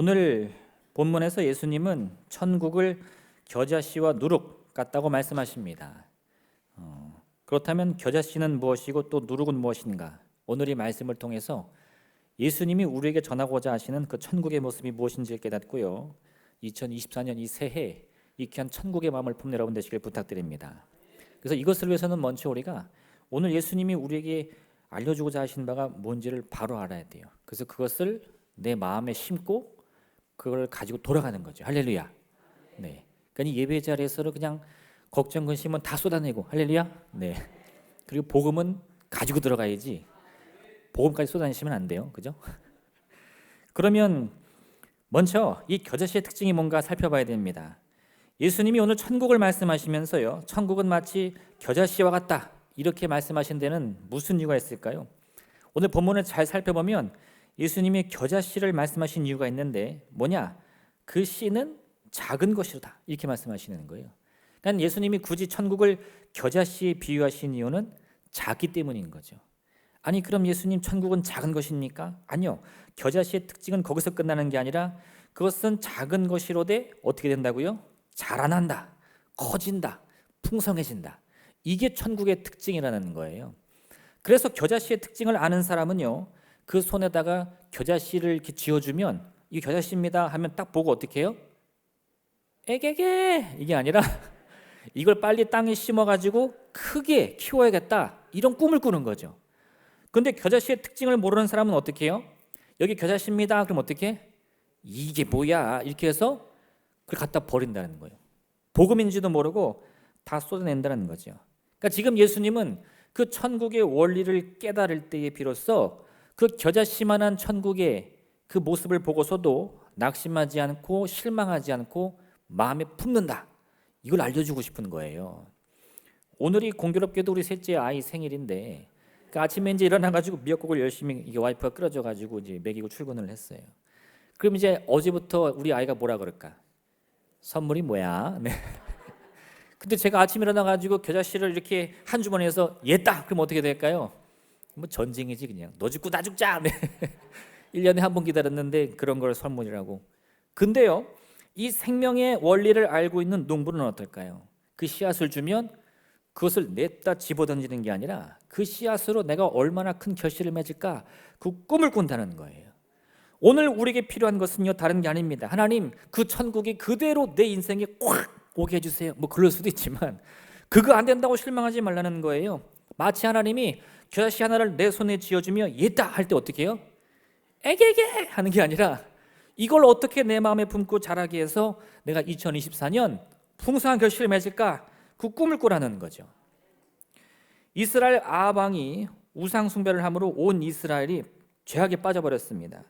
오늘 본문에서 예수님은 천국을 겨자씨와 누룩 같다고 말씀하십니다. 그렇다면 겨자씨는 무엇이고 또 누룩은 무엇인가? 오늘 이 말씀을 통해서 예수님이 우리에게 전하고자 하시는 그 천국의 모습이 무엇인지 깨닫고요, 2024년 이 새해 이 귀한 천국의 마음을 품는 여러분 되시길 부탁드립니다. 그래서 이것을 위해서는 먼저 우리가 오늘 예수님이 우리에게 알려주고자 하신 바가 뭔지를 바로 알아야 돼요. 그래서 그것을 내 마음에 심고 그걸 가지고 돌아가는 거죠. 할렐루야. 네. 그러니까 이 예배 자리에서는 그냥 걱정 근심은 다 쏟아내고, 할렐루야. 네. 그리고 복음은 가지고 들어가야지. 복음까지 쏟아내시면 안 돼요. 그죠? 그러면 먼저 이 겨자씨의 특징이 뭔가 살펴봐야 됩니다. 예수님이 오늘 천국을 말씀하시면서요, 천국은 마치 겨자씨와 같다 이렇게 말씀하신 데는 무슨 이유가 있을까요? 오늘 본문을 잘 살펴보면 예수님이 겨자씨를 말씀하신 이유가 있는데 뭐냐? 그 씨는 작은 것이다 이렇게 말씀하시는 거예요. 그러니까 예수님이 굳이 천국을 겨자씨에 비유하신 이유는 작기 때문인 거죠. 아니 그럼 예수님 천국은 작은 것입니까? 아니요. 겨자씨의 특징은 거기서 끝나는 게 아니라 그것은 작은 것이로되 어떻게 된다고요? 자라난다, 커진다, 풍성해진다. 이게 천국의 특징이라는 거예요. 그래서 겨자씨의 특징을 아는 사람은요, 그 손에다가 겨자씨를 이렇게 쥐어주면 이 겨자씨입니다 하면 딱 보고 어떻게 해요? 에게게 이게 아니라 이걸 빨리 땅에 심어가지고 크게 키워야겠다 이런 꿈을 꾸는 거죠. 근데 겨자씨의 특징을 모르는 사람은 어떻게 해요? 여기 겨자씨입니다 그럼 어떻게 해? 이게 뭐야 이렇게 해서 그걸 갖다 버린다는 거예요. 복음인지도 모르고 다 쏟아낸다는 거죠. 그러니까 지금 예수님은 그 천국의 원리를 깨달을 때에 비로소 그 겨자씨만한 천국의 그 모습을 보고서도 낙심하지 않고 실망하지 않고 마음에 품는다, 이걸 알려주고 싶은 거예요. 오늘이 공교롭게도 우리 셋째 아이 생일인데 그 아침에 이제 일어나가지고 미역국을 열심히 이게 와이프가 끓여줘가지고 이제 먹이고 출근을 했어요. 그럼 이제 어제부터 우리 아이가 뭐라 그럴까? 선물이 뭐야? 네. 근데 제가 아침에 일어나가지고 겨자씨를 이렇게 한 주머니에서 얘다 그럼 어떻게 될까요? 뭐 전쟁이지 그냥. 너 죽고 나 죽자. 네. 1년에 한 번 기다렸는데 그런 걸 선물이라고. 근데요, 이 생명의 원리를 알고 있는 농부는 어떨까요? 그 씨앗을 주면 그것을 냈다 집어던지는 게 아니라 그 씨앗으로 내가 얼마나 큰 결실을 맺을까 그 꿈을 꾼다는 거예요. 오늘 우리에게 필요한 것은요, 다른 게 아닙니다. 하나님 그 천국이 그대로 내 인생에 꽉 오게 해주세요. 뭐 그럴 수도 있지만 그거 안 된다고 실망하지 말라는 거예요. 마치 하나님이 겨자씨 하나를 내 손에 쥐어주며 얘다 할 때 어떻게 해요? 에게게 하는 게 아니라 이걸 어떻게 내 마음에 품고 자라게 해서 내가 2024년 풍성한 결실을 맺을까 그 꿈을 꾸라는 거죠. 이스라엘 아합 왕이 우상 숭배를 함으로 온 이스라엘이 죄악에 빠져버렸습니다.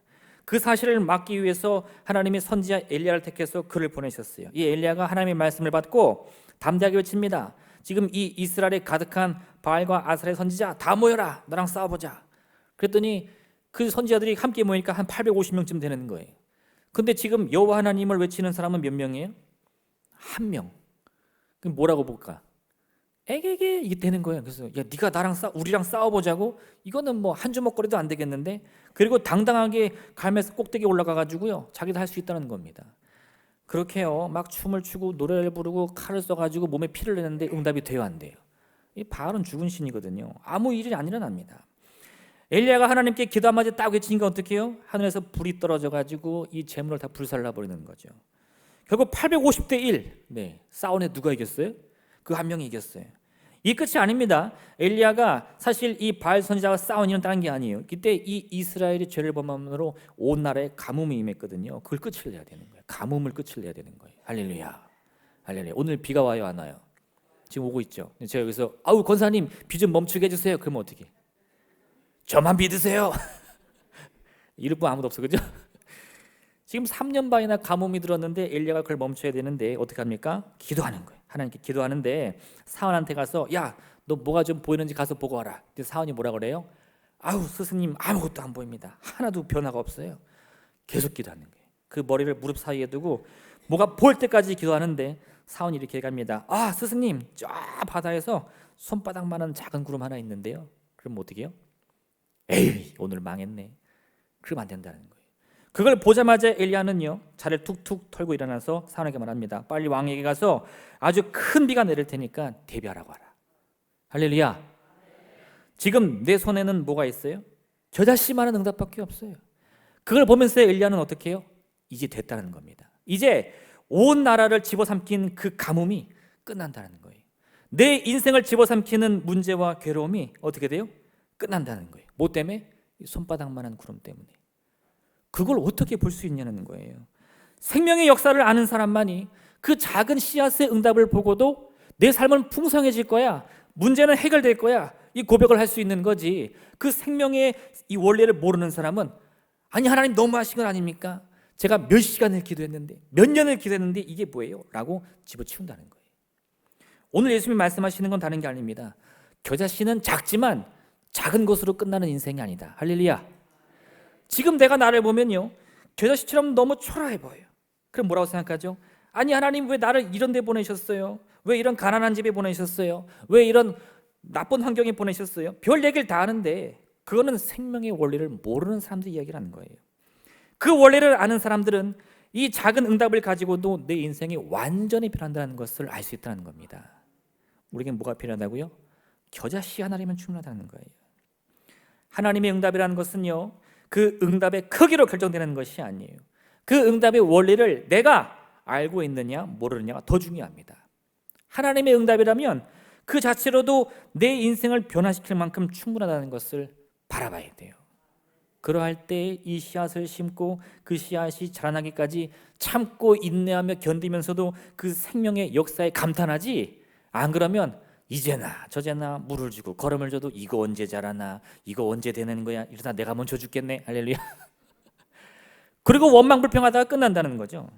그 사실을 막기 위해서 하나님이 선지자 엘리야를 택해서 그를 보내셨어요. 이 엘리야가 하나님의 말씀을 받고 담대하게 외칩니다. 지금 이 이스라엘에 가득한 바알과 아스라엘 선지자 다 모여라, 나랑 싸워보자. 그랬더니 그 선지자들이 함께 모이니까 한 850명쯤 되는 거예요. 근데 지금 여호와 하나님을 외치는 사람은 몇 명이에요? 한 명. 그럼 뭐라고 볼까? 에게게 이게 되는 거예요. 그래서 야 네가 우리랑 싸워보자고? 이거는 뭐 한 주먹거리도 안 되겠는데? 그리고 당당하게 갈매서 꼭대기에 올라가 가지고요, 자기도 할 수 있다는 겁니다. 그렇게요, 막 춤을 추고 노래를 부르고 칼을 써가지고 몸에 피를 내는데 응답이 돼요, 안 돼요? 이 바알은 죽은 신이거든요. 아무 일이 안 일어납니다. 엘리야가 하나님께 기도 한마디 딱 외치니까 어떻게 해요? 하늘에서 불이 떨어져 가지고 이 재물을 다 불살라 버리는 거죠. 결국 850대 1. 네, 싸운 애 누가 이겼어요? 그 한 명이 이겼어요. 이 끝이 아닙니다. 엘리야가 사실 이 바알 선지자와 싸운 이유는 다른 게 아니에요. 그때 이 이스라엘이 죄를 범함으로 온 나라에 가뭄이 임했거든요. 그걸 끝을 내야 되는 거예요. 가뭄을 끝을 내야 되는 거예요. 할렐루야. 할렐루야. 오늘 비가 와요, 안 와요? 지금 오고 있죠. 제가 여기서 아우 권사님 비 좀 멈추게 해주세요. 그러면 어떻게? 저만 믿으세요. 이럴 분 아무도 없어, 그죠? 지금 3년 반이나 가뭄이 들었는데 엘리야가 그걸 멈춰야 되는데 어떻게 합니까? 기도하는 거예요. 하나님께 기도하는데 사원한테 가서 야, 너 뭐가 좀 보이는지 가서 보고 와라. 근데 사원이 뭐라 그래요? 아우 스승님 아무것도 안 보입니다. 하나도 변화가 없어요. 계속 기도하는 거예요. 그 머리를 무릎 사이에 두고 뭐가 보일 때까지 기도하는데 사원이 이렇게 얘기합니다. 아 스승님, 저 바다에서 손바닥만한 작은 구름 하나 있는데요. 그럼 어떻게 해요? 에이 오늘 망했네. 그러면 안 된다는 거예요. 그걸 보자마자 엘리야는요 자리를 툭툭 털고 일어나서 사원에게 말합니다. 빨리 왕에게 가서 아주 큰 비가 내릴 테니까 대비하라고 하라. 할렐루야. 지금 내 손에는 뭐가 있어요? 겨자씨만한 응답밖에 없어요. 그걸 보면서 엘리야는 어떻게 해요? 이제 됐다는 겁니다. 이제 온 나라를 집어삼킨 그 가뭄이 끝난다는 거예요. 내 인생을 집어삼키는 문제와 괴로움이 어떻게 돼요? 끝난다는 거예요. 뭐 때문에? 손바닥만한 구름 때문에. 그걸 어떻게 볼 수 있냐는 거예요. 생명의 역사를 아는 사람만이 그 작은 씨앗의 응답을 보고도 내 삶은 풍성해질 거야, 문제는 해결될 거야, 이 고백을 할 수 있는 거지. 그 생명의 이 원리를 모르는 사람은 아니 하나님 너무하신 건 아닙니까? 제가 몇 시간을 기도했는데 몇 년을 기도했는데 이게 뭐예요? 라고 집어치운다는 거예요. 오늘 예수님이 말씀하시는 건 다른 게 아닙니다. 겨자씨는 작지만 작은 것으로 끝나는 인생이 아니다. 할렐루야. 지금 내가 나를 보면요 겨자씨처럼 너무 초라해 보여요. 그럼 뭐라고 생각하죠? 아니 하나님 왜 나를 이런 데 보내셨어요? 왜 이런 가난한 집에 보내셨어요? 왜 이런 나쁜 환경에 보내셨어요? 별 얘기를 다 하는데 그거는 생명의 원리를 모르는 사람들이 이야기를 하는 거예요. 그 원리를 아는 사람들은 이 작은 응답을 가지고도 내 인생이 완전히 변한다는 것을 알 수 있다는 겁니다. 우리에게 뭐가 필요하다고요? 겨자씨 하나님은 충분하다는 거예요. 하나님의 응답이라는 것은요 그 응답의 크기로 결정되는 것이 아니에요. 그 응답의 원리를 내가 알고 있느냐 모르느냐가 더 중요합니다. 하나님의 응답이라면 그 자체로도 내 인생을 변화시킬 만큼 충분하다는 것을 바라봐야 돼요. 그러할 때 이 씨앗을 심고 그 씨앗이 자라나기까지 참고 인내하며 견디면서도 그 생명의 역사에 감탄하지, 안 그러면 이제나 저제나 물을 주고 걸음을 줘도 이거 언제 자라나, 이거 언제 되는 거야, 이러다 내가 먼저 죽겠네. 할렐루야. 그리고 원망불평하다가 끝난다는 거죠.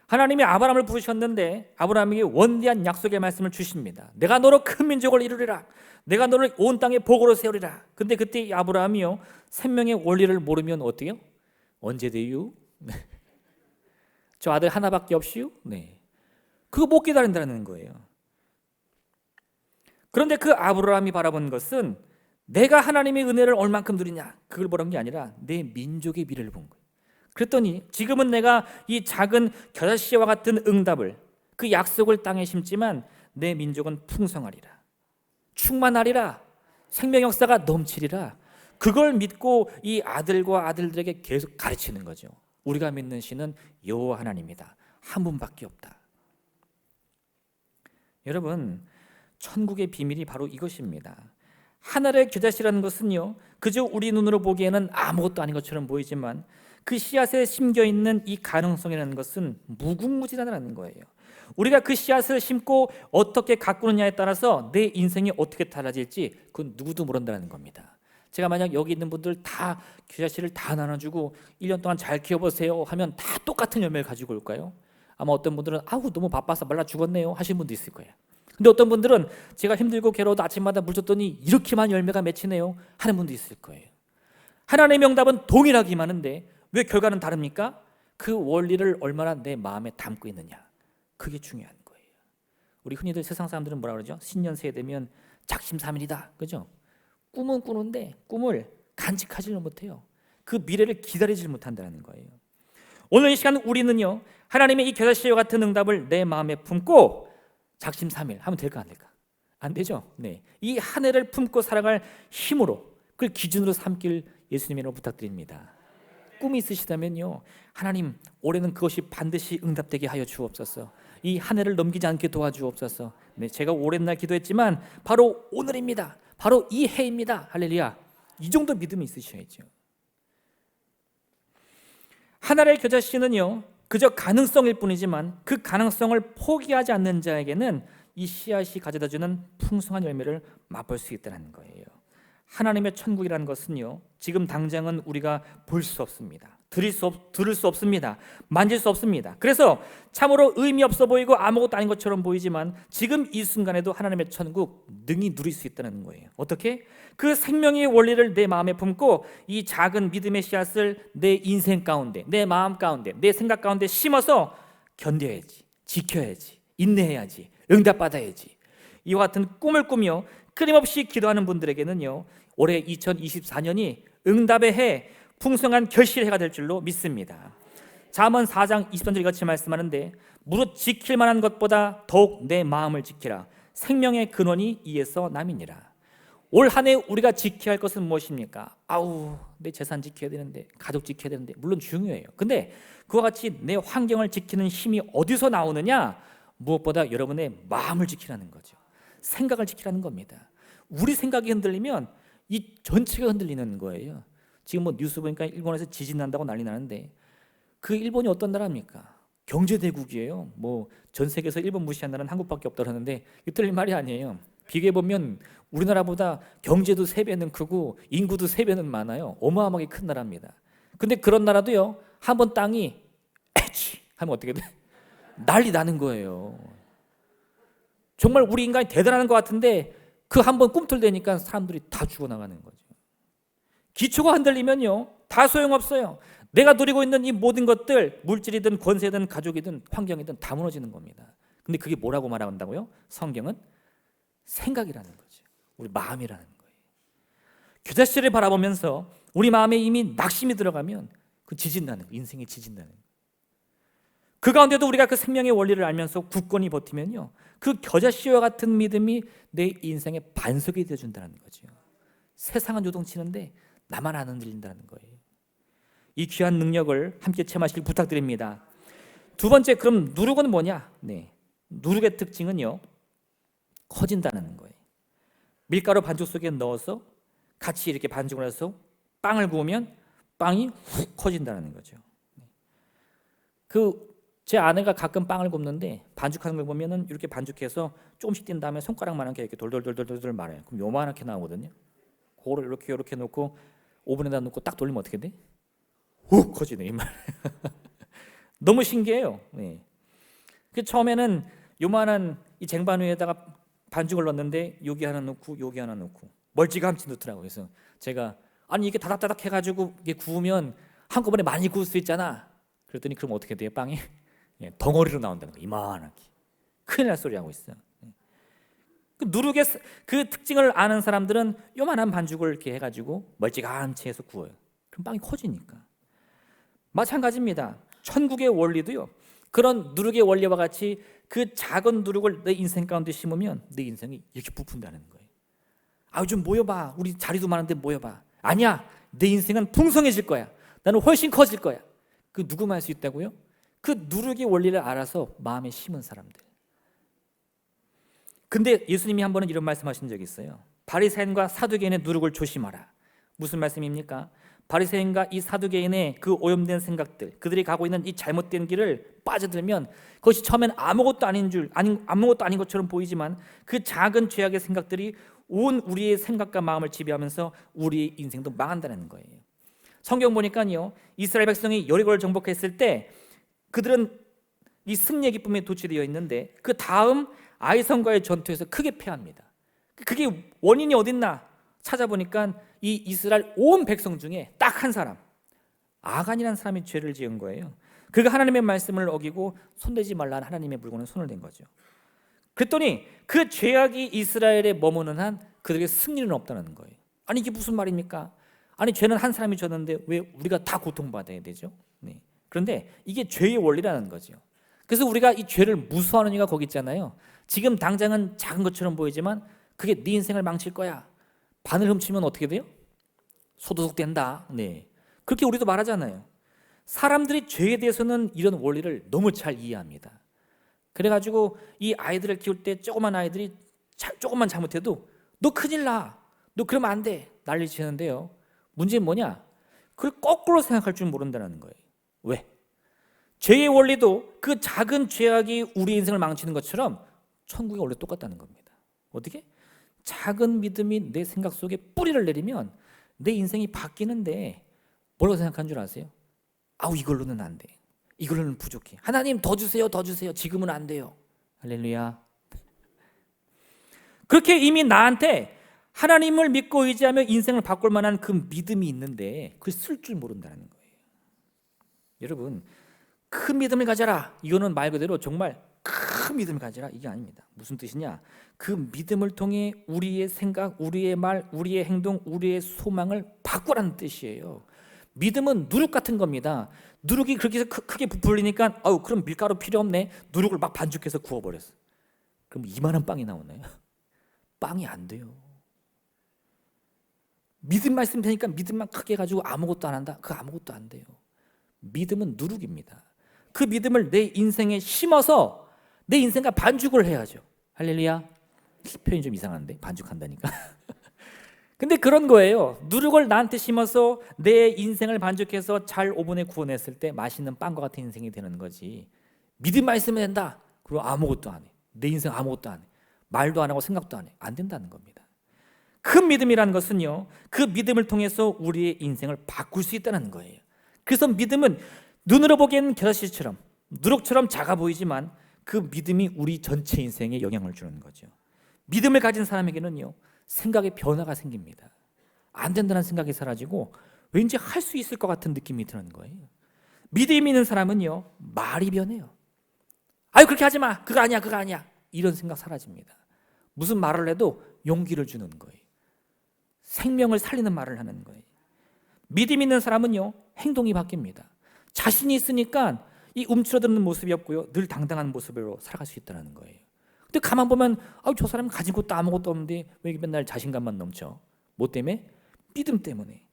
하나님이 아브라함을 부르셨는데 아브라함에게 원대한 약속의 말씀을 주십니다. 내가 너로 큰 민족을 이루리라. 내가 너를 온 땅에 복으로 세우리라. 근데 그때 아브라함이요 생명의 원리를 모르면 어때요? 언제 돼요? 저 아들 하나밖에 없이요? 네. 그거 못 기다린다는 거예요. 그런데 그 아브라함이 바라본 것은 내가 하나님의 은혜를 얼만큼 누리냐 그걸 보는 게 아니라 내 민족의 미래를 본 거예요. 그랬더니 지금은 내가 이 작은 겨자씨와 같은 응답을, 그 약속을 땅에 심지만 내 민족은 풍성하리라, 충만하리라, 생명 역사가 넘치리라. 그걸 믿고 이 아들과 아들들에게 계속 가르치는 거죠. 우리가 믿는 신은 여호와 하나님이다. 한 분밖에 없다. 여러분, 천국의 비밀이 바로 이것입니다. 하늘의 겨자씨라는 것은요 그저 우리 눈으로 보기에는 아무것도 아닌 것처럼 보이지만 그 씨앗에 심겨있는 이 가능성이라는 것은 무궁무진하다는 거예요. 우리가 그 씨앗을 심고 어떻게 가꾸느냐에 따라서 내 인생이 어떻게 달라질지 그건 누구도 모른다는 겁니다. 제가 만약 여기 있는 분들 다 겨자씨를 다 나눠주고 1년 동안 잘 키워보세요 하면 다 똑같은 열매를 가지고 올까요? 아마 어떤 분들은 아우 너무 바빠서 말라 죽었네요 하신 분도 있을 거예요. 근데 어떤 분들은 제가 힘들고 괴로워도 아침마다 물 줬더니 이렇게만 열매가 맺히네요 하는 분도 있을 거예요. 하나님의 명답은 동일하기만 한데 왜 결과는 다릅니까? 그 원리를 얼마나 내 마음에 담고 있느냐, 그게 중요한 거예요. 우리 흔히들 세상 사람들은 뭐라 그러죠? 신년새에 되면 작심삼일이다, 그죠? 꿈은 꾸는데 꿈을 간직하지를 못해요. 그 미래를 기다리질 못한다는 거예요. 오늘 이 시간 우리는요 하나님의 이 겨자씨와 같은 응답을 내 마음에 품고 작심삼일 하면 될까 안 될까? 안 되죠. 네, 이 한 해를 품고 살아갈 힘으로, 그걸 기준으로 삼길 예수님으로 부탁드립니다. 꿈이 있으시다면요 하나님 올해는 그것이 반드시 응답되게 하여 주옵소서. 이 한 해를 넘기지 않게 도와주옵소서. 네, 제가 오랜날 기도했지만 바로 오늘입니다. 바로 이 해입니다. 할렐루야. 이 정도 믿음이 있으셔야죠. 하늘의 겨자씨는요 그저 가능성일 뿐이지만 그 가능성을 포기하지 않는 자에게는 이 씨앗이 가져다주는 풍성한 열매를 맛볼 수 있다는 거예요. 하나님의 천국이라는 것은요 지금 당장은 우리가 볼 수 없습니다. 들을 수 없습니다. 만질 수 없습니다. 그래서 참으로 의미 없어 보이고 아무것도 아닌 것처럼 보이지만 지금 이 순간에도 하나님의 천국 능히 누릴 수 있다는 거예요. 어떻게? 그 생명의 원리를 내 마음에 품고 이 작은 믿음의 씨앗을 내 인생 가운데, 내 마음 가운데, 내 생각 가운데 심어서 견뎌야지, 지켜야지, 인내해야지, 응답받아야지. 이와 같은 꿈을 꾸며 끊임없이 기도하는 분들에게는요 올해 2024년이 응답의 해, 풍성한 결실의 해가 될 줄로 믿습니다. 잠언 4장 20절 이같이 말씀하는데 무릇 지킬 만한 것보다 더욱 내 마음을 지키라. 생명의 근원이 이에서 남이니라. 올 한 해 우리가 지켜야 할 것은 무엇입니까? 내 재산 지켜야 되는데, 가족 지켜야 되는데, 물론 중요해요. 근데 그와 같이 내 환경을 지키는 힘이 어디서 나오느냐? 무엇보다 여러분의 마음을 지키라는 거죠. 생각을 지키라는 겁니다. 우리 생각이 흔들리면 이 전체가 흔들리는 거예요. 지금 뭐 뉴스 보니까 일본에서 지진 난다고 난리 나는데, 그 일본이 어떤 나라입니까? 경제대국이에요. 뭐 전 세계에서 일본 무시한 나라는 한국밖에 없다 그러는데 이게 틀린 말이 아니에요. 비교해 보면 우리나라보다 경제도 3배는 크고 인구도 3배는 많아요. 어마어마하게 큰 나라입니다. 근데 그런 나라도요, 한번 땅이 에치 하면 어떻게 돼? 난리 나는 거예요. 정말 우리 인간이 대단한 것 같은데 그 한번 꿈틀대니까 사람들이 다 죽어나가는 거죠. 기초가 흔들리면요, 다 소용없어요. 내가 누리고 있는 이 모든 것들, 물질이든 권세든 가족이든 환경이든 다 무너지는 겁니다. 근데 그게 뭐라고 말한다고요? 성경은 생각이라는 거죠. 우리 마음이라는 거예요. 겨자씨를 바라보면서 우리 마음에 이미 낙심이 들어가면 그 지진다는 거예요. 인생이 지진다는 거예요. 그 가운데도 우리가 그 생명의 원리를 알면서 굳건히 버티면요, 그 겨자씨와 같은 믿음이 내 인생의 반석이 되어준다는 거죠. 세상은 요동치는데 나만 안 흔들린다는 거예요. 이 귀한 능력을 함께 체험하시길 부탁드립니다. 두 번째, 그럼 누룩은 뭐냐? 누룩의 특징은요, 커진다는 거예요. 밀가루 반죽 속에 넣어서 같이 이렇게 반죽을 해서 빵을 구우면 빵이 훅 커진다는 거죠. 제 아내가 가끔 빵을 굽는데 반죽하는 걸 보면은 이렇게 반죽해서 조금씩 띈 다음에 손가락만하게 이렇게 돌돌돌돌돌 말아요. 그럼 요만하게 나오거든요. 그거를 이렇게 놓고 오븐에다 놓고 딱 돌리면 어떻게 돼? 훅 커지네, 이 말. 너무 신기해요. 그 처음에는 요만한 이 쟁반 위에다가 반죽을 넣었는데 여기 하나 넣고 여기 하나 넣고 멀찌감치 넣더라고요. 그래서 제가 이게 다닥다닥 해가지고 이게 구우면 한꺼번에 많이 구울 수 있잖아. 그랬더니 그럼 어떻게 돼요? 빵이 덩어리로 나온다는 거예요. 이만하게. 큰일 날 소리 하고 있어요. 그 누룩의 그 특징을 아는 사람들은 요만한 반죽을 이렇게 해가지고 멀찌감치 해서 구워요. 그럼 빵이 커지니까. 마찬가지입니다. 천국의 원리도요, 그런 누룩의 원리와 같이 그 작은 누룩을 내 인생 가운데 심으면 내 인생이 이렇게 부푼다는 거예요. 좀 모여봐. 우리 자리도 많은데 모여봐. 아니야, 내 인생은 풍성해질 거야. 나는 훨씬 커질 거야. 그 누구만 할 수 있다고요? 그 누룩의 원리를 알아서 마음에 심은 사람들. 근데 예수님이 한 번은 이런 말씀하신 적이 있어요. 바리새인과 사두개인의 누룩을 조심하라. 무슨 말씀입니까? 바리새인과 이 사두개인의 그 오염된 생각들, 그들이 가고 있는 이 잘못된 길을 빠져들면 그것이 처음엔 아무것도 아닌 것처럼 보이지만 그 작은 죄악의 생각들이 온 우리의 생각과 마음을 지배하면서 우리의 인생도 망한다는 거예요. 성경 보니까요, 이스라엘 백성이 여리고를 정복했을 때 그들은 이 승리의 기쁨에 도취되어 있는데 그 다음 아이성과의 전투에서 크게 패합니다. 그게 원인이 어딨나 찾아보니까 이 이스라엘 온 백성 중에 딱 한 사람, 아간이라는 사람이 죄를 지은 거예요. 그가 하나님의 말씀을 어기고 손대지 말라는 하나님의 물건에 손을 댄 거죠. 그랬더니 그 죄악이 이스라엘에 머무는 한 그들에게 승리는 없다는 거예요. 이게 무슨 말입니까? 죄는 한 사람이 졌는데 왜 우리가 다 고통받아야 되죠? 그런데 이게 죄의 원리라는 거죠. 그래서 우리가 이 죄를 무서워하는 이유가 거기 있잖아요. 지금 당장은 작은 것처럼 보이지만 그게 네 인생을 망칠 거야. 바늘 훔치면 어떻게 돼요? 소도둑 된다. 그렇게 우리도 말하잖아요. 사람들이 죄에 대해서는 이런 원리를 너무 잘 이해합니다. 그래가지고 이 아이들을 키울 때 조그만 아이들이 조금만 잘못해도 너 큰일 나, 너 그러면 안 돼, 난리 치는데요. 문제는 뭐냐? 그걸 거꾸로 생각할 줄 모른다는 거예요. 왜? 죄의 원리도 그 작은 죄악이 우리 인생을 망치는 것처럼 천국의 원리 똑같다는 겁니다. 어떻게? 작은 믿음이 내 생각 속에 뿌리를 내리면 내 인생이 바뀌는데 뭐라고 생각하는 줄 아세요? 이걸로는 안 돼. 이걸로는 부족해. 하나님 더 주세요, 더 주세요. 지금은 안 돼요. 할렐루야. 그렇게 이미 나한테 하나님을 믿고 의지하며 인생을 바꿀 만한 그 믿음이 있는데 그걸 쓸 줄 모른다는 거예요. 여러분, 큰 믿음을 가져라. 이거는 말 그대로 정말 큰 믿음을 가져라, 이게 아닙니다. 무슨 뜻이냐? 그 믿음을 통해 우리의 생각, 우리의 말, 우리의 행동, 우리의 소망을 바꾸라는 뜻이에요. 믿음은 누룩 같은 겁니다. 누룩이 그렇게 해서 크게 부풀리니까 그럼 밀가루 필요 없네. 누룩을 막 반죽해서 구워버렸어. 그럼 이만한 빵이 나오나요? 빵이 안 돼요. 믿음 말씀 되니까 믿음만 크게 가지고 아무것도 안 한다? 그 아무것도 안 돼요. 믿음은 누룩입니다. 그 믿음을 내 인생에 심어서 내 인생과 반죽을 해야죠. 할렐루야. 표현이 좀 이상한데 반죽한다니까. 근데 그런 거예요. 누룩을 나한테 심어서 내 인생을 반죽해서 잘 오븐에 구워냈을 때 맛있는 빵과 같은 인생이 되는 거지. 믿음 말씀이 된다. 그리고 아무것도 안 해. 내 인생 아무것도 안 해. 말도 안 하고 생각도 안 해. 안 된다는 겁니다. 큰 믿음이라는 것은요, 그 믿음을 통해서 우리의 인생을 바꿀 수 있다는 거예요. 그래서 믿음은 눈으로 보기에는 겨자씨처럼 누룩처럼 작아 보이지만 그 믿음이 우리 전체 인생에 영향을 주는 거죠. 믿음을 가진 사람에게는요, 생각의 변화가 생깁니다. 안 된다는 생각이 사라지고 왠지 할 수 있을 것 같은 느낌이 드는 거예요. 믿음이 있는 사람은요, 말이 변해요. 아유, 그렇게 하지 마. 그거 아니야, 그거 아니야. 이런 생각 사라집니다. 무슨 말을 해도 용기를 주는 거예요. 생명을 살리는 말을 하는 거예요. 믿음 있는 사람은요, 행동이 바뀝니다. 자신이 있으니까 이 움츠러드는 모습이 없고요, 늘 당당한 모습으로 살아갈 수 있다는 거예요. 근데 가만 보면 저 사람은 가진 것도 아무것도 없는데 왜 맨날 자신감만 넘쳐? 뭐 때문에? 믿음 때문에.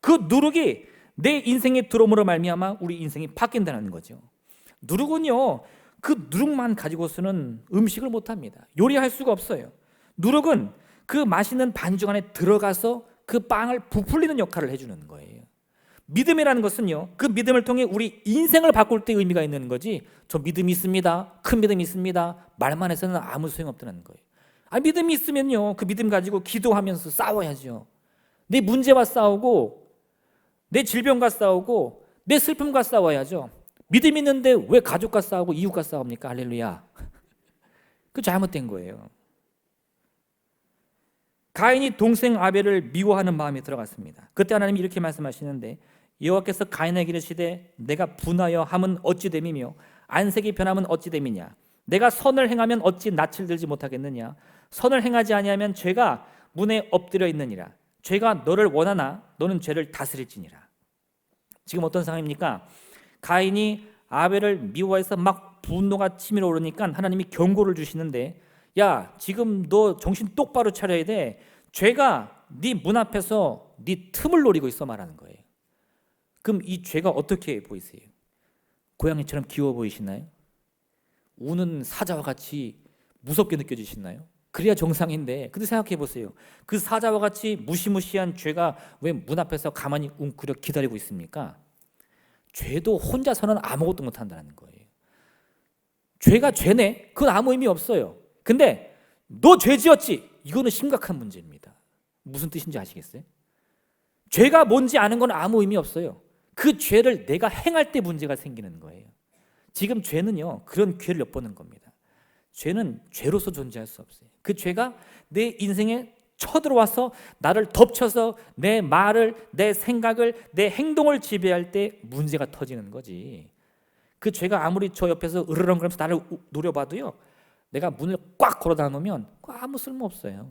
그 누룩이 내 인생에 들어옴으로 말미암아 우리 인생이 바뀐다는 거죠. 누룩은요, 그 누룩만 가지고서는 음식을 못합니다. 요리할 수가 없어요. 누룩은 그 맛있는 반죽 안에 들어가서 그 빵을 부풀리는 역할을 해주는 거예요. 믿음이라는 것은요, 그 믿음을 통해 우리 인생을 바꿀 때 의미가 있는 거지, 저 믿음이 있습니다, 큰 믿음이 있습니다, 말만 해서는 아무 소용없다는 거예요. 믿음이 있으면요, 그 믿음 가지고 기도하면서 싸워야죠. 내 문제와 싸우고 내 질병과 싸우고 내 슬픔과 싸워야죠. 믿음 있는데 왜 가족과 싸우고 이웃과 싸웁니까? 할렐루야. 그 잘못된 거예요. 가인이 동생 아벨을 미워하는 마음이 들어갔습니다. 그때 하나님이 이렇게 말씀하시는데, 여호와께서 가인에게 이르시되 내가 분하여 함은 어찌 됨이며 안색이 변함은 어찌 됨이냐. 내가 선을 행하면 어찌 낯을 들지 못하겠느냐. 선을 행하지 아니하면 죄가 문에 엎드려 있느니라. 죄가 너를 원하나 너는 죄를 다스릴지니라. 지금 어떤 상황입니까? 가인이 아벨을 미워해서 막 분노가 치밀어 오르니까 하나님이 경고를 주시는데, 야, 지금 너 정신 똑바로 차려야 돼. 죄가 네 문 앞에서 네 틈을 노리고 있어 말하는 거예요. 그럼 이 죄가 어떻게 보이세요? 고양이처럼 귀여워 보이시나요? 우는 사자와 같이 무섭게 느껴지시나요? 그래야 정상인데, 근데 생각해 보세요. 그 사자와 같이 무시무시한 죄가 왜 문 앞에서 가만히 웅크려 기다리고 있습니까? 죄도 혼자서는 아무것도 못한다는 거예요. 죄가 죄네? 그건 아무 의미 없어요. 근데 너 죄 지었지? 이거는 심각한 문제입니다. 무슨 뜻인지 아시겠어요? 죄가 뭔지 아는 건 아무 의미 없어요. 그 죄를 내가 행할 때 문제가 생기는 거예요. 지금 죄는요, 그런 기회를 엿보는 겁니다. 죄는 죄로서 존재할 수 없어요. 그 죄가 내 인생에 쳐들어와서 나를 덮쳐서 내 말을, 내 생각을, 내 행동을 지배할 때 문제가 터지는 거지. 그 죄가 아무리 저 옆에서 으르렁거리면서 나를 노려봐도요, 내가 문을 꽉 걸어 닫아놓으면 아무 쓸모 없어요.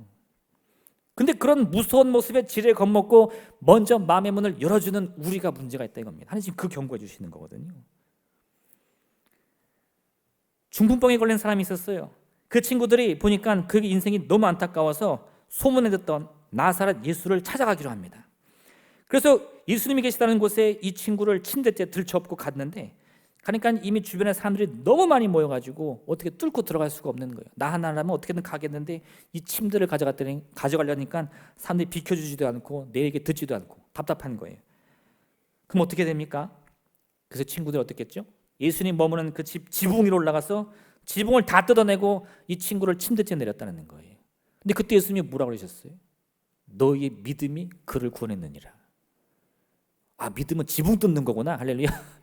근데 그런 무서운 모습에 지레 겁먹고 먼저 마음의 문을 열어주는 우리가 문제가 있다 이겁니다. 하나님 지금 그 경고해 주시는 거거든요. 중풍병에 걸린 사람이 있었어요. 그 친구들이 보니까 그 인생이 너무 안타까워서 소문에 듣던 나사렛 예수를 찾아가기로 합니다. 그래서 예수님이 계시다는 곳에 이 친구를 침대째 들쳐업고 갔는데, 그러니까 이미 주변에 사람들이 너무 많이 모여가지고 어떻게 뚫고 들어갈 수가 없는 거예요. 나 하나라면 어떻게든 가겠는데 이 침대를 가져가려니까 사람들이 비켜주지도 않고 내 얘기 듣지도 않고 답답한 거예요. 그럼 어떻게 됩니까? 그래서 친구들이 어떻게 했죠? 예수님 머무는 그 집 지붕 위로 올라가서 지붕을 다 뜯어내고 이 친구를 침대째 내렸다는 거예요. 근데 그때 예수님이 뭐라고 그러셨어요? 너희의 믿음이 그를 구원했느니라. 믿음은 지붕 뜯는 거구나. 할렐루야.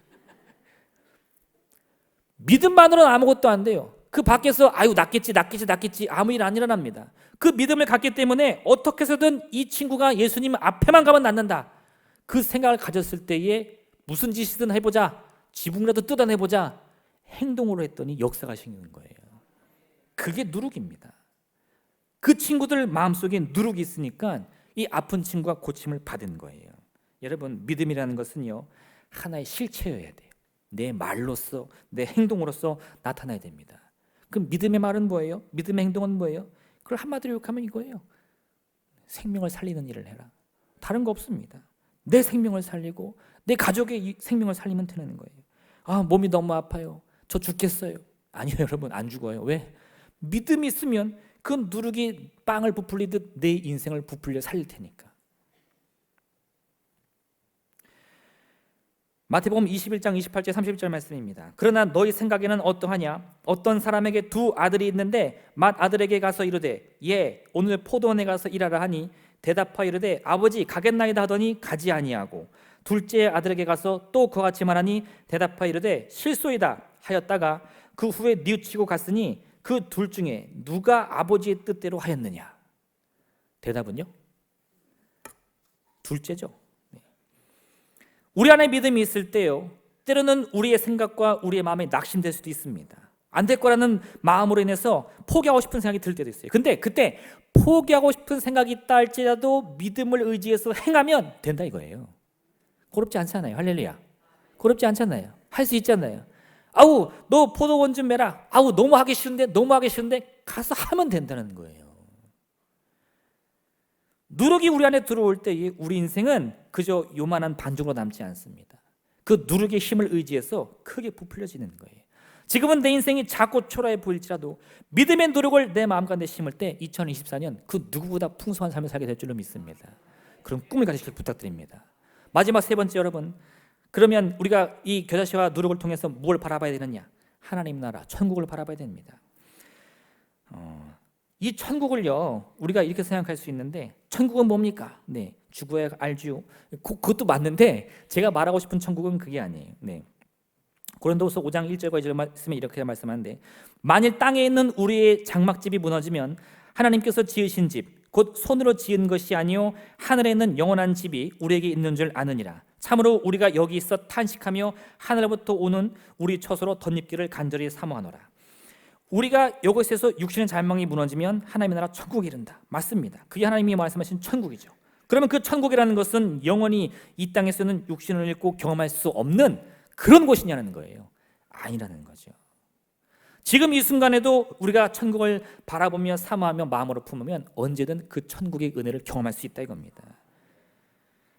믿음만으로는 아무것도 안 돼요. 그 밖에서 낫겠지 아무 일 안 일어납니다. 그 믿음을 갖기 때문에 어떻게 해서든 이 친구가 예수님 앞에만 가면 낫는다, 그 생각을 가졌을 때에 무슨 짓이든 해보자, 지붕이라도 뜯어내보자, 행동으로 했더니 역사가 생기는 거예요. 그게 누룩입니다. 그 친구들 마음속에 누룩이 있으니까 이 아픈 친구가 고침을 받은 거예요. 여러분, 믿음이라는 것은요, 하나의 실체여야 돼요. 내 말로써, 내 행동으로써 나타나야 됩니다. 그럼 믿음의 말은 뭐예요? 믿음의 행동은 뭐예요? 그걸 한마디로 욕하면 이거예요. 생명을 살리는 일을 해라. 다른 거 없습니다. 내 생명을 살리고 내 가족의 생명을 살리면 되는 거예요. 아, 몸이 너무 아파요. 저 죽겠어요. 아니요, 여러분, 안 죽어요. 왜? 믿음이 있으면 그 누룩이 빵을 부풀리듯 내 인생을 부풀려 살릴 테니까. 마태복음 21장 28절 31절 말씀입니다. 그러나 너희 생각에는 어떠하냐? 어떤 사람에게 두 아들이 있는데 맏아들에게 가서 이르되 예 오늘 포도원에 가서 일하라 하니 대답하여 이르되 아버지 가겠나이다 하더니 가지 아니하고 둘째 아들에게 가서 또 그와 같이 말하니 대답하여 이르되 실소이다 하였다가 그 후에 뉘우치고 갔으니 그 둘 중에 누가 아버지의 뜻대로 하였느냐? 대답은요? 둘째죠. 우리 안에 믿음이 있을 때요, 때로는 우리의 생각과 우리의 마음이 낙심될 수도 있습니다. 안 될 거라는 마음으로 인해서 포기하고 싶은 생각이 들 때도 있어요. 근데 그때 포기하고 싶은 생각이 있다 할지라도 믿음을 의지해서 행하면 된다 이거예요. 고렵지 않잖아요. 할렐루야. 고렵지 않잖아요. 할 수 있잖아요. 아우 너 포도원 좀 매라. 아우 너무 하기 싫은데 가서 하면 된다는 거예요. 누룩이 우리 안에 들어올 때 우리 인생은 그저 요만한 반죽으로 남지 않습니다. 그 누룩의 힘을 의지해서 크게 부풀려지는 거예요. 지금은 내 인생이 작고 초라해 보일지라도 믿음의 누룩을 내 마음가운데 심을 때 2024년 그 누구보다 풍성한 삶을 살게 될 줄로 믿습니다. 그런 꿈을 가지시길 부탁드립니다. 마지막 세 번째, 여러분, 그러면 우리가 이 겨자씨와 누룩을 통해서 뭘 바라봐야 되느냐? 하나님 나라, 천국을 바라봐야 됩니다. 이 천국을요, 우리가 이렇게 생각할 수 있는데 천국은 뭡니까? 네, 죽어야 알지요. 그것도 맞는데 제가 말하고 싶은 천국은 그게 아니에요. 네. 고린도후서 5장 1절과 2절 말씀에 이렇게 말씀하는데 만일 땅에 있는 우리의 장막집이 무너지면 하나님께서 지으신 집, 곧 손으로 지은 것이 아니요 하늘에 있는 영원한 집이 우리에게 있는 줄 아느니라. 참으로 우리가 여기 있어 탄식하며 하늘로부터 오는 우리 처소로 덧입기를 간절히 사모하노라. 우리가 이곳에서 육신의 잘망이 무너지면 하나님의 나라 천국에 이른다. 맞습니다. 그게 하나님이 말씀하신 천국이죠. 그러면 그 천국이라는 것은 영원히 이 땅에서는 육신을 잃고 경험할 수 없는 그런 곳이냐는 거예요. 아니라는 거죠. 지금 이 순간에도 우리가 천국을 바라보며 사모하며 마음으로 품으면 언제든 그 천국의 은혜를 경험할 수 있다 이겁니다.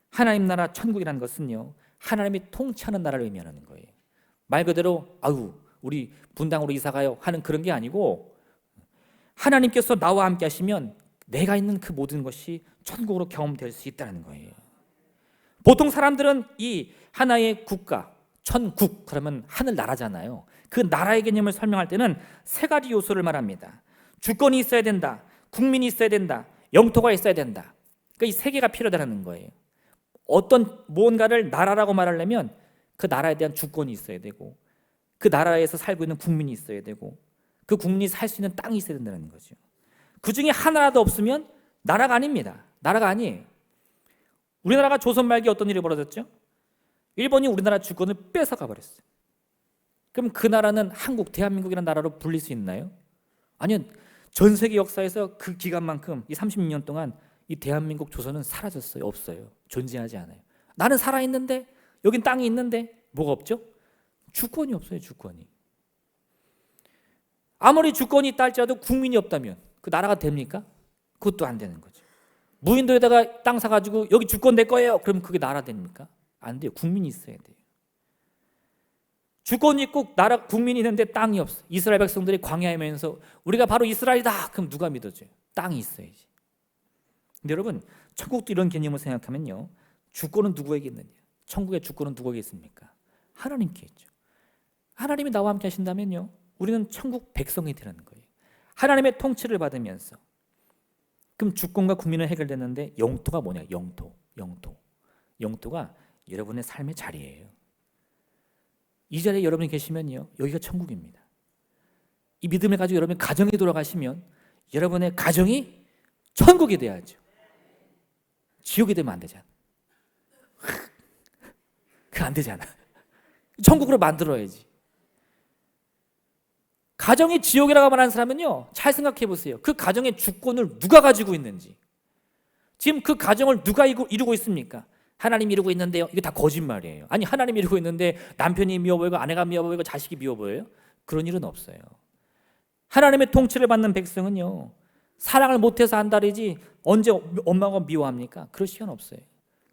하나님 나라 천국이라는 것은요, 하나님이 통치하는 나라를 의미하는 거예요. 말 그대로 아유 우리 분당으로 이사가요 하는 그런 게 아니고 하나님께서 나와 함께 하시면 내가 있는 그 모든 것이 천국으로 경험될 수 있다는 거예요. 보통 사람들은 이 하나의 국가, 천국 그러면 하늘나라잖아요. 그 나라의 개념을 설명할 때는 세 가지 요소를 말합니다. 주권이 있어야 된다, 국민이 있어야 된다, 영토가 있어야 된다. 그러니까 이 세 개가 필요하다는 거예요. 어떤 무언가를 나라라고 말하려면 그 나라에 대한 주권이 있어야 되고 그 나라에서 살고 있는 국민이 있어야 되고 그 국민이 살 수 있는 땅이 있어야 된다는 거죠. 그 중에 하나라도 없으면 나라가 아닙니다. 나라가 아니에요. 우리나라가 조선 말기에 어떤 일이 벌어졌죠? 일본이 우리나라 주권을 뺏어가 버렸어요. 그럼 그 나라는 한국, 대한민국이라는 나라로 불릴 수 있나요? 아니요. 전 세계 역사에서 그 기간만큼 이 36년 동안 이 대한민국 조선은 사라졌어요. 없어요. 존재하지 않아요. 나는 살아있는데 여긴 땅이 있는데 뭐가 없죠? 주권이 없어요. 주권이. 아무리 주권이 있다 할지라도 국민이 없다면 그 나라가 됩니까? 그것도 안 되는 거죠. 무인도에다가 땅 사가지고 여기 주권 내 거예요. 그럼 그게 나라 됩니까? 안 돼요. 국민이 있어야 돼요. 주권이 있고 나라 국민이 있는데 땅이 없어. 이스라엘 백성들이 광야에 면서 우리가 바로 이스라엘이다. 그럼 누가 믿어줘요? 땅이 있어야지. 근데 여러분 천국도 이런 개념을 생각하면요, 주권은 누구에게 있느냐? 천국의 주권은 누구에게 있습니까? 하나님께 있죠. 하나님이 나와 함께 하신다면요, 우리는 천국 백성이 되는 거예요. 하나님의 통치를 받으면서. 그럼 주권과 국민은 해결됐는데 영토가 뭐냐? 영토가 여러분의 삶의 자리예요. 이 자리에 여러분이 계시면요, 여기가 천국입니다. 이 믿음을 가지고 여러분이 가정에 돌아가시면 여러분의 가정이 천국이 돼야죠. 지옥이 되면 안 되잖아. 그거 안 되잖아. 천국으로 만들어야지. 가정이 지옥이라고 말하는 사람은요, 잘 생각해 보세요. 그 가정의 주권을 누가 가지고 있는지. 지금 그 가정을 누가 이루고 있습니까? 하나님 이루고 있는데요. 이게 다 거짓말이에요. 아니 하나님 이루고 있는데 남편이 미워 보이고 아내가 미워 보이고 자식이 미워 보여요? 그런 일은 없어요. 하나님의 통치를 받는 백성은요, 사랑을 못해서 한다리지 언제 엄마가 미워합니까? 그럴 시간 없어요.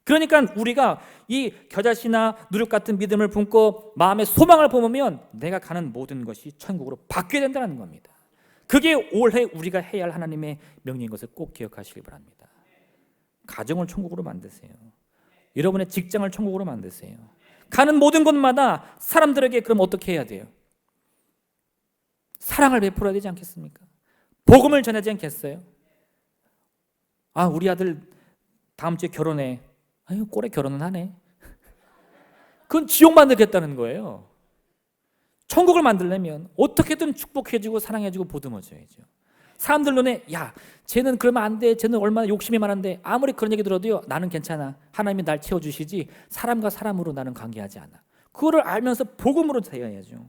그러니까 우리가 이 겨자씨나 누룩 같은 믿음을 품고 마음의 소망을 품으면 내가 가는 모든 것이 천국으로 바뀌어야 된다는 겁니다. 그게 올해 우리가 해야 할 하나님의 명령인 것을 꼭 기억하시길 바랍니다. 가정을 천국으로 만드세요. 여러분의 직장을 천국으로 만드세요. 가는 모든 곳마다 사람들에게 그럼 어떻게 해야 돼요? 사랑을 베풀어야 되지 않겠습니까? 복음을 전하지 않겠어요? 아, 우리 아들 다음 주에 결혼해. 아유, 꼴에 결혼은 하네. 그건 지옥 만들겠다는 거예요. 천국을 만들려면 어떻게든 축복해주고 사랑해주고 보듬어줘야죠. 사람들 눈에 야, 쟤는 그러면 안 돼. 쟤는 얼마나 욕심이 많은데 아무리 그런 얘기 들어도요, 나는 괜찮아. 하나님이 날 채워주시지 사람과 사람으로 나는 관계하지 않아. 그거를 알면서 복음으로 대해야죠.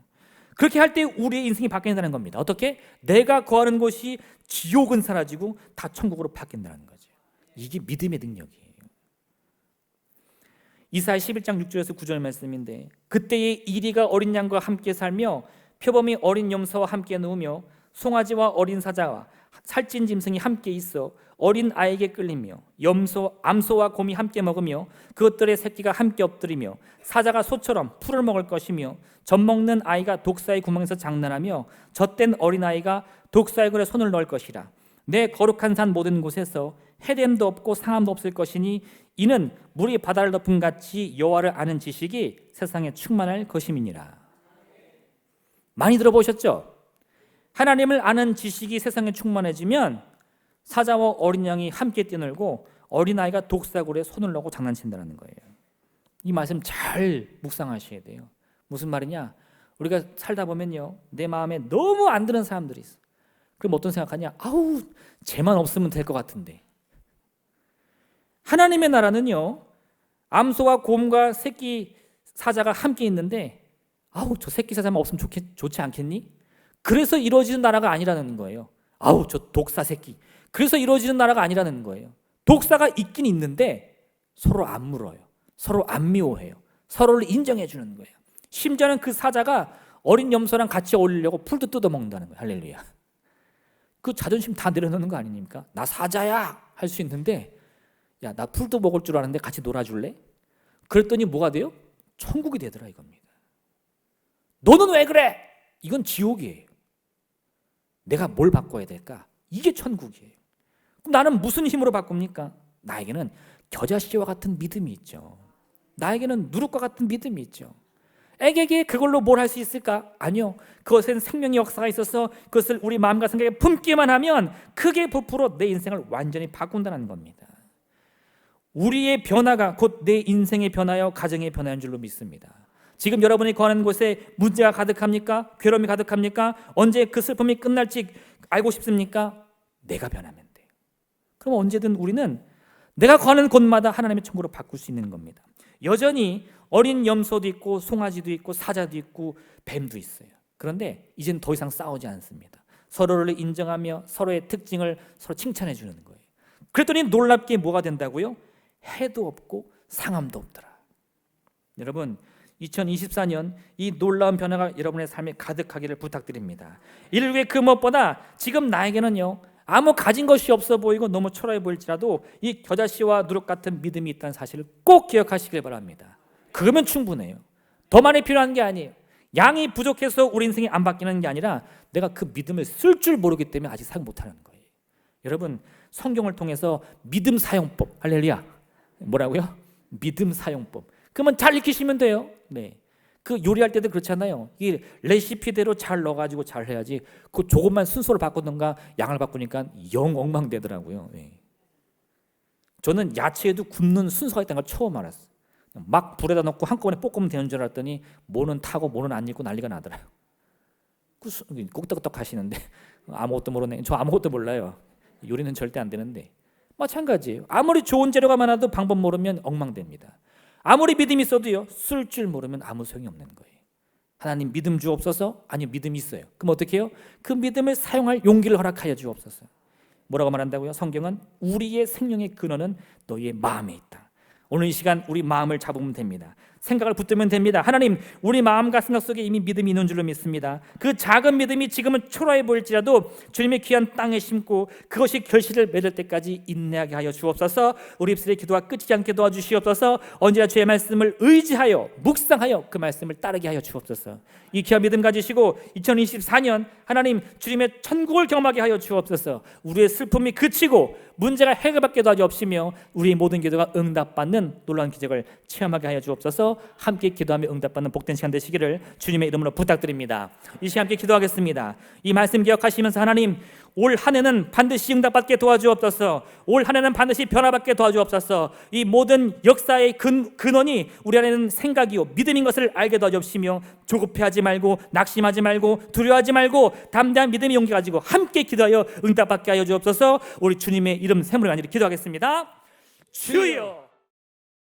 그렇게 할 때 우리의 인생이 바뀐다는 겁니다. 어떻게? 내가 거하는 곳이 지옥은 사라지고 다 천국으로 바뀐다는 거죠. 이게 믿음의 능력이에요. 이사야 11장 6절에서 9절 말씀인데, 그때에 이리가 어린 양과 함께 살며 표범이 어린 염소와 함께 누우며 송아지와 어린 사자와 살찐 짐승이 함께 있어 어린 아이에게 끌리며 암소와 곰이 함께 먹으며 그것들의 새끼가 함께 엎드리며 사자가 소처럼 풀을 먹을 것이며 젖먹는 아이가 독사의 구멍에서 장난하며 젖된 어린아이가 독사의 굴에 손을 넣을 것이라. 내 거룩한 산 모든 곳에서 해됨도 없고 상함도 없을 것이니 이는 물이 바다를 덮음 같이 여호와를 아는 지식이 세상에 충만할 것임이니라. 많이 들어보셨죠? 하나님을 아는 지식이 세상에 충만해지면 사자와 어린 양이 함께 뛰놀고 어린아이가 독사굴에 손을 넣고 장난친다는 거예요. 이 말씀 잘 묵상하셔야 돼요. 무슨 말이냐? 우리가 살다 보면요, 내 마음에 너무 안 드는 사람들이 있어. 그럼 어떤 생각하냐? 아우, 쟤만 없으면 될 것 같은데. 하나님의 나라는요, 암소와 곰과 새끼 사자가 함께 있는데 아우, 저 새끼 사자만 없으면 좋지 않겠니? 그래서 이루어지는 나라가 아니라는 거예요. 아우, 저 독사 새끼. 그래서 이루어지는 나라가 아니라는 거예요. 독사가 있긴 있는데 서로 안 물어요. 서로 안 미워해요. 서로를 인정해 주는 거예요. 심지어는 그 사자가 어린 염소랑 같이 어울리려고 풀도 뜯어 먹는다는 거예요. 할렐루야. 그 자존심 다 내려놓는 거 아닙니까? 나 사자야 할 수 있는데, 야, 나 풀도 먹을 줄 아는데 같이 놀아줄래? 그랬더니 뭐가 돼요? 천국이 되더라 이겁니다. 너는 왜 그래? 이건 지옥이에요. 내가 뭘 바꿔야 될까? 이게 천국이에요. 그럼 나는 무슨 힘으로 바꿉니까? 나에게는 겨자씨와 같은 믿음이 있죠. 나에게는 누룩과 같은 믿음이 있죠. 애에게 그걸로 뭘 할 수 있을까? 아니요. 그것은 생명의 역사가 있어서 그것을 우리 마음과 생각에 품기만 하면 크게 부풀어 내 인생을 완전히 바꾼다는 겁니다. 우리의 변화가 곧 내 인생의 변화여 가정의 변화인 줄로 믿습니다. 지금 여러분이 거하는 곳에 문제가 가득합니까? 괴로움이 가득합니까? 언제 그 슬픔이 끝날지 알고 싶습니까? 내가 변하면 돼요. 그럼 언제든 우리는 내가 거하는 곳마다 하나님의 천국으로 바꿀 수 있는 겁니다. 여전히 어린 염소도 있고 송아지도 있고 사자도 있고 뱀도 있어요. 그런데 이제는 더 이상 싸우지 않습니다. 서로를 인정하며 서로의 특징을 서로 칭찬해 주는 거예요. 그랬더니 놀랍게 뭐가 된다고요? 해도 없고 상함도 없더라. 여러분, 2024년 이 놀라운 변화가 여러분의 삶에 가득하기를 부탁드립니다. 이를 위해 그 무엇보다 지금 나에게는요, 아무 가진 것이 없어 보이고 너무 초라해 보일지라도 이 겨자씨와 누룩 같은 믿음이 있다는 사실을 꼭 기억하시길 바랍니다. 그러면 충분해요. 더 많이 필요한 게 아니에요. 양이 부족해서 우리 인생이 안 바뀌는 게 아니라 내가 그 믿음을 쓸 줄 모르기 때문에 아직 사용 못하는 거예요. 여러분, 성경을 통해서 믿음 사용법, 할렐루야, 뭐라고요? 믿음 사용법. 그러면 잘 익히시면 돼요. 네. 그 요리할 때도 그렇잖아요. 이 레시피대로 잘 넣어가지고 잘 해야지. 그 조금만 순서를 바꾸던가 양을 바꾸니까 영 엉망되더라고요. 네. 저는 야채에도 굽는 순서가 있다는 걸 처음 알았어요. 막 불에다 넣고 한꺼번에 볶으면 되는 줄 알았더니 뭐는 타고 뭐는 안 익고 난리가 나더라고요. 꾹떡떡 하시는데 아무것도 모르네. 저 아무것도 몰라요. 요리는 절대 안 되는데 마찬가지예요. 아무리 좋은 재료가 많아도 방법 모르면 엉망됩니다. 아무리 믿음이 있어도요, 쓸 줄 모르면 아무 소용이 없는 거예요. 하나님 믿음 주옵소서. 아니, 믿음이 있어요. 그럼 어떻게 해요? 그 믿음을 사용할 용기를 허락하여 주옵소서. 뭐라고 말한다고요? 성경은 우리의 생명의 근원은 너희의 마음에 있다. 오늘 이 시간 우리 마음을 잡으면 됩니다. 생각을 붙들면 됩니다. 하나님, 우리 마음과 생각 속에 이미 믿음이 있는 줄로 믿습니다. 그 작은 믿음이 지금은 초라해 보일지라도 주님의 귀한 땅에 심고 그것이 결실을 맺을 때까지 인내하게 하여 주옵소서. 우리 입술의 기도가 끊이지 않게 도와주시옵소서. 언제나 주의 말씀을 의지하여 묵상하여 그 말씀을 따르게 하여 주옵소서. 이 귀한 믿음 가지시고 2024년 하나님 주님의 천국을 경험하게 하여 주옵소서. 우리의 슬픔이 그치고 문제가 해결받게 도와주옵시며 우리의 모든 기도가 응답받는 놀라운 기적을 체험하게 하여 주옵소서. 함께 기도하며 응답받는 복된 시간 되시기를 주님의 이름으로 부탁드립니다. 이 시간 함께 기도하겠습니다. 이 말씀 기억하시면서 하나님, 올 한 해는 반드시 응답받게 도와주옵소서. 올 한 해는 반드시 변화받게 도와주옵소서. 이 모든 역사의 근원이 우리 안에는 생각이요 믿음인 것을 알게 도와주옵시며 조급해하지 말고 낙심하지 말고 두려워하지 말고 담대한 믿음의 용기 가지고 함께 기도하여 응답받게 하여 주옵소서. 우리 주님의 이름 세물을 간절히 기도하겠습니다. 주여.